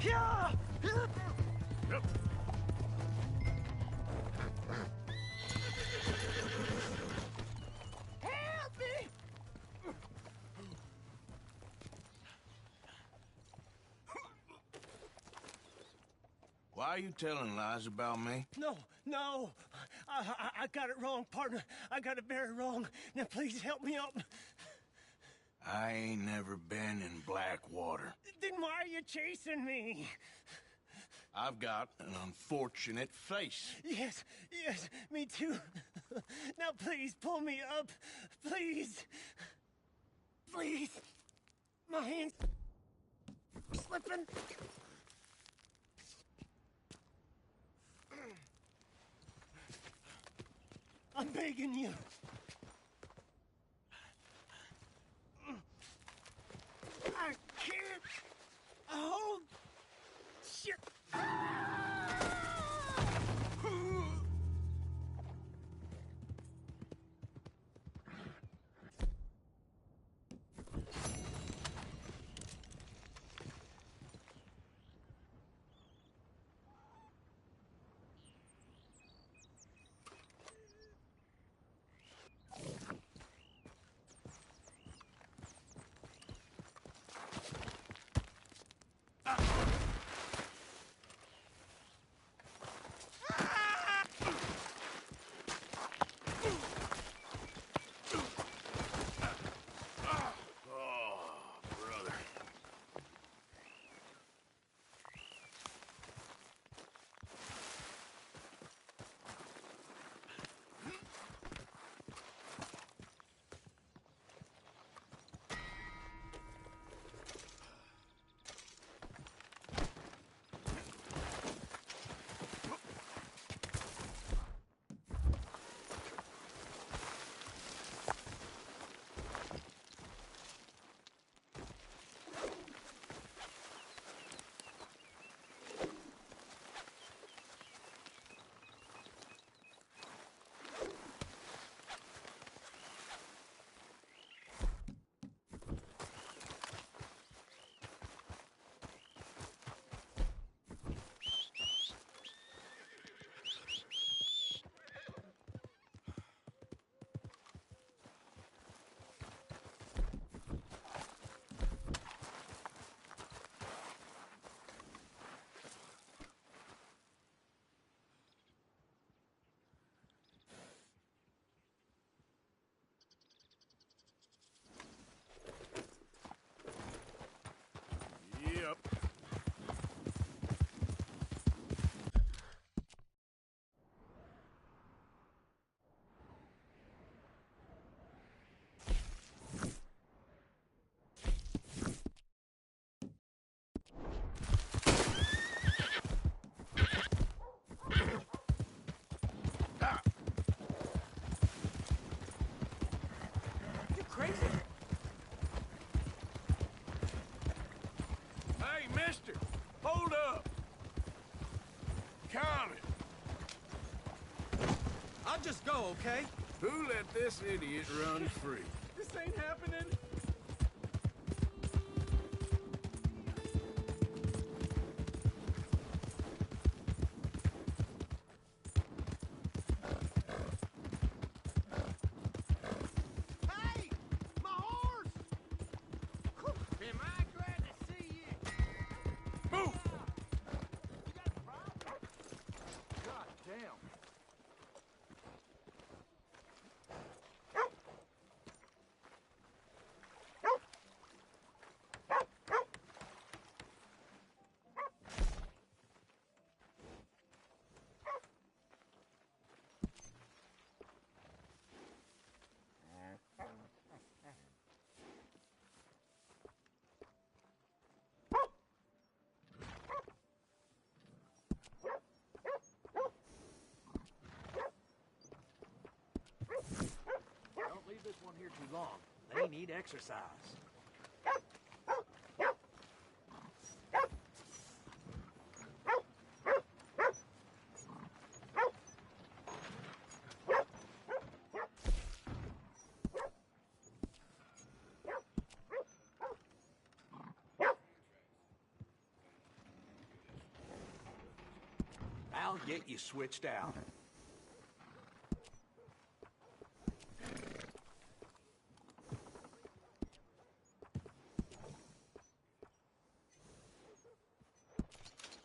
Speaker 16: Yeah.
Speaker 2: Yep.
Speaker 5: Help me!
Speaker 2: Why are you telling lies about me?
Speaker 16: No, no. I got it wrong, partner. I got it very wrong. Now, please help me out.
Speaker 2: I ain't never been in Blackwater.
Speaker 16: Then why are you chasing me?
Speaker 2: I've got an unfortunate face.
Speaker 16: Yes, yes, me too. Now, please pull me up. Please. Please. My hand's slipping. I'm begging you. I can't hold shit.
Speaker 2: Yep.
Speaker 16: You crazy?
Speaker 2: Hey, mister! Hold up! Coming!
Speaker 16: I'll just go, okay?
Speaker 2: Who let this idiot run free?
Speaker 16: This ain't happening.
Speaker 5: Hey! My horse! Am I glad to see you?
Speaker 2: Move!
Speaker 5: You got a problem? God damn.
Speaker 17: here too long. They need exercise. I'll get you switched out.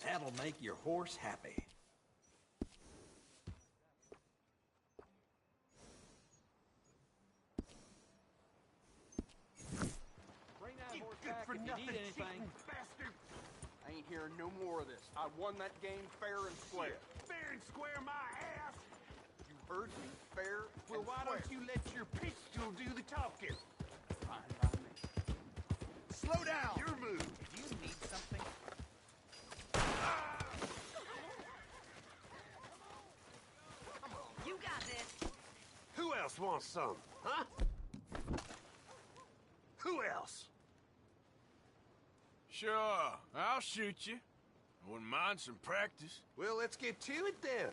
Speaker 17: That'll make your horse happy. Bring that horse back if you need anything.
Speaker 18: Bastard! I ain't hearing no more of this. I won that game fair and square.
Speaker 5: Fair and square, my ass!
Speaker 18: You heard me? Fair
Speaker 5: Well,
Speaker 18: and
Speaker 5: why
Speaker 18: square.
Speaker 5: don't you let your pistol do the talking?
Speaker 18: Fine by me.
Speaker 5: Slow down!
Speaker 18: Your move.
Speaker 5: Do you need something?
Speaker 12: You got this.
Speaker 15: Who else wants some, huh? Who else?
Speaker 2: Sure, I'll shoot you. I wouldn't mind some practice.
Speaker 15: Well, let's get to it then.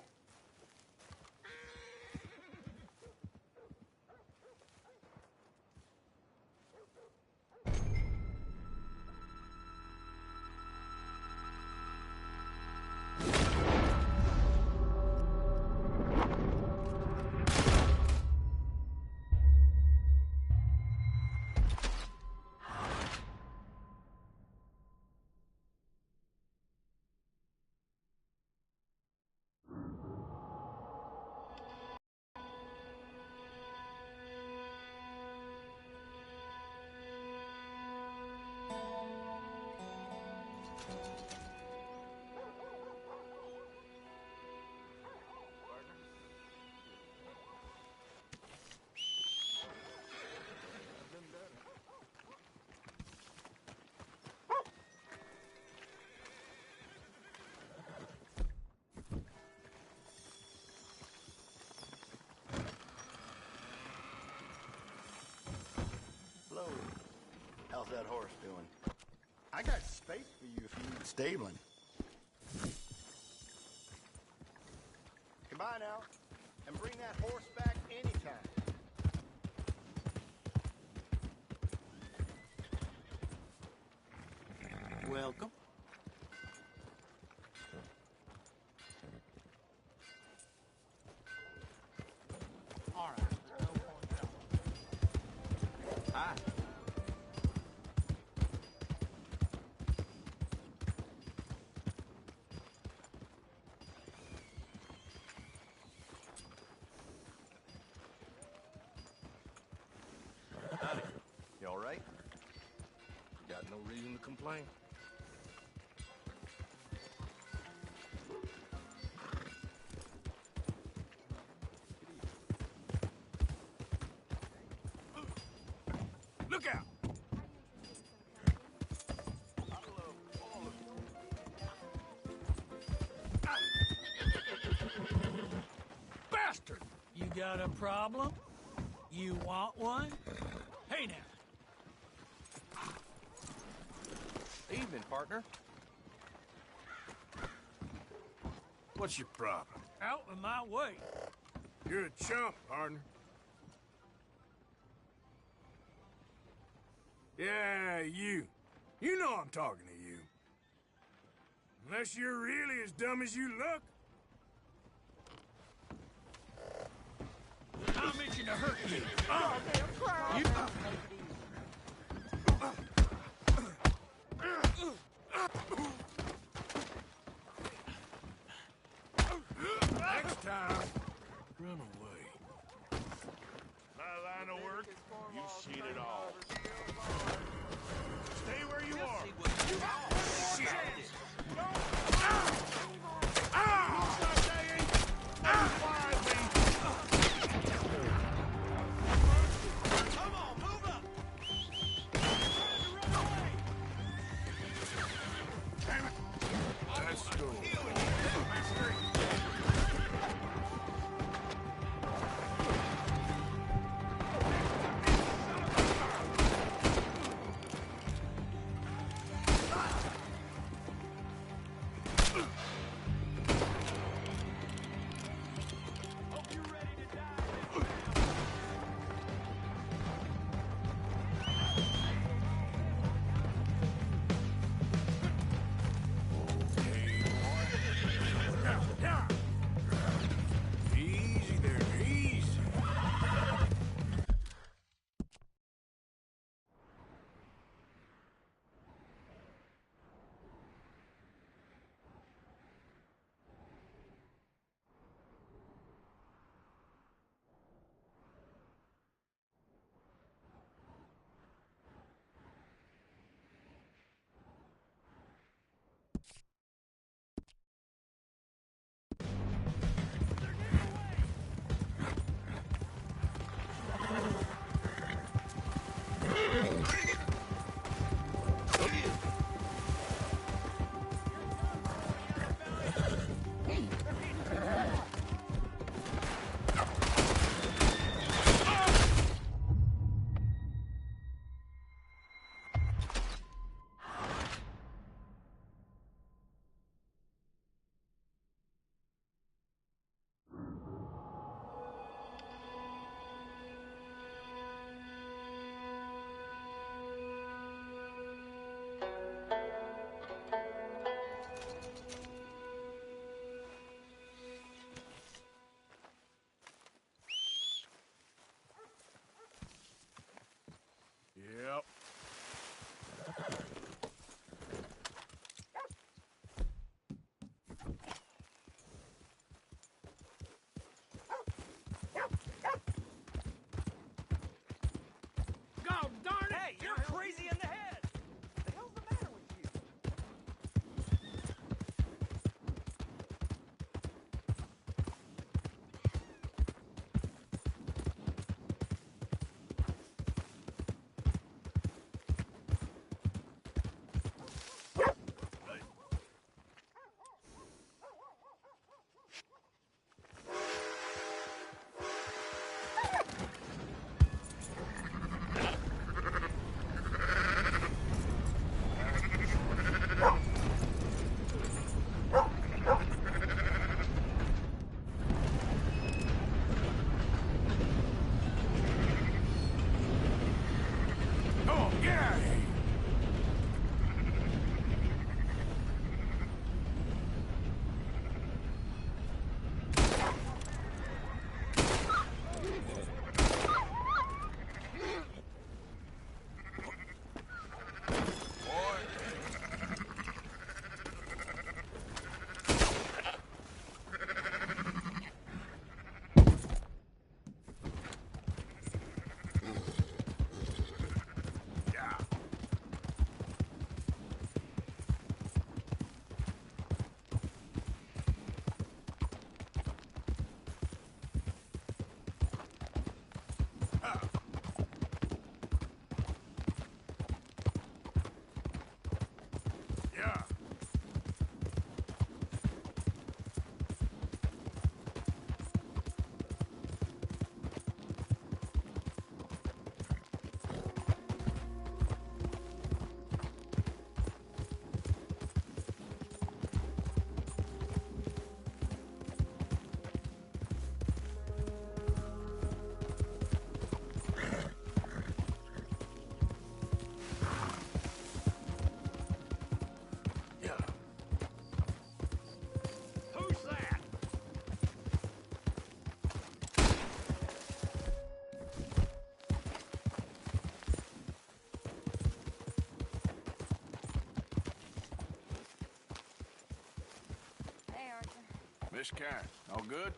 Speaker 14: Hello. How's that horse doing? I got space for you if you need stabling. Goodbye now, and bring that horse back anytime.
Speaker 17: Welcome.
Speaker 1: All right.
Speaker 17: Hi.
Speaker 14: You all right?
Speaker 3: Got no reason to complain.
Speaker 2: Look out!
Speaker 17: Bastard! You got a problem? You want one? Hey now.
Speaker 3: Evening, partner.
Speaker 2: What's your problem?
Speaker 17: Out of my way.
Speaker 2: You're a chump, partner. Yeah, you. You know I'm talking to you. Unless you're really as dumb as you look.
Speaker 17: I'm itching to hurt you.
Speaker 2: Next time, run away. My line of work, you've seen it all. Stay where you are. Shit.
Speaker 5: Come on, move up!
Speaker 2: Miss Karen, all good?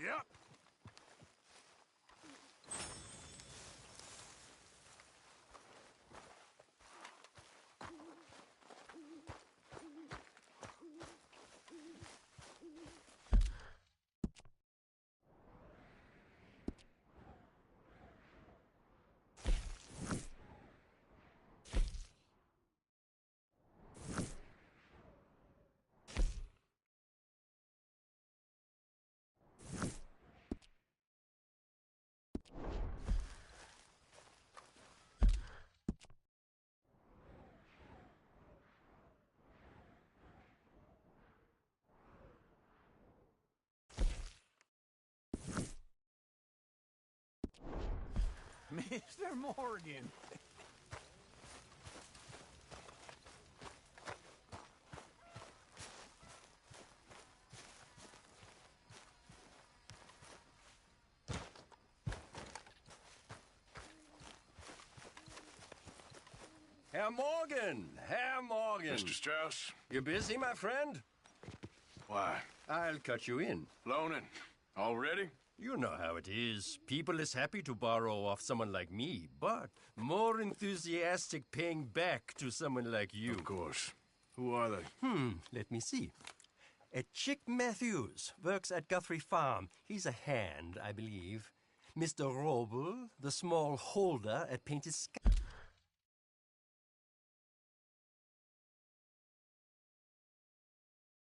Speaker 2: Yep.
Speaker 5: Mr. Morgan.
Speaker 19: Herr Morgan! Herr Morgan!
Speaker 2: Mr. Strauss?
Speaker 19: You busy, my friend?
Speaker 2: Why?
Speaker 19: I'll cut you in.
Speaker 2: Loaning. Already?
Speaker 19: You know how it is. People is happy to borrow off someone like me, but more enthusiastic paying back to someone like you.
Speaker 2: Of course. Who are they?
Speaker 19: Let me see. Chick Matthews works at Guthrie Farm. He's a hand, I believe. Mr. Roble, the small holder at Painted Sky.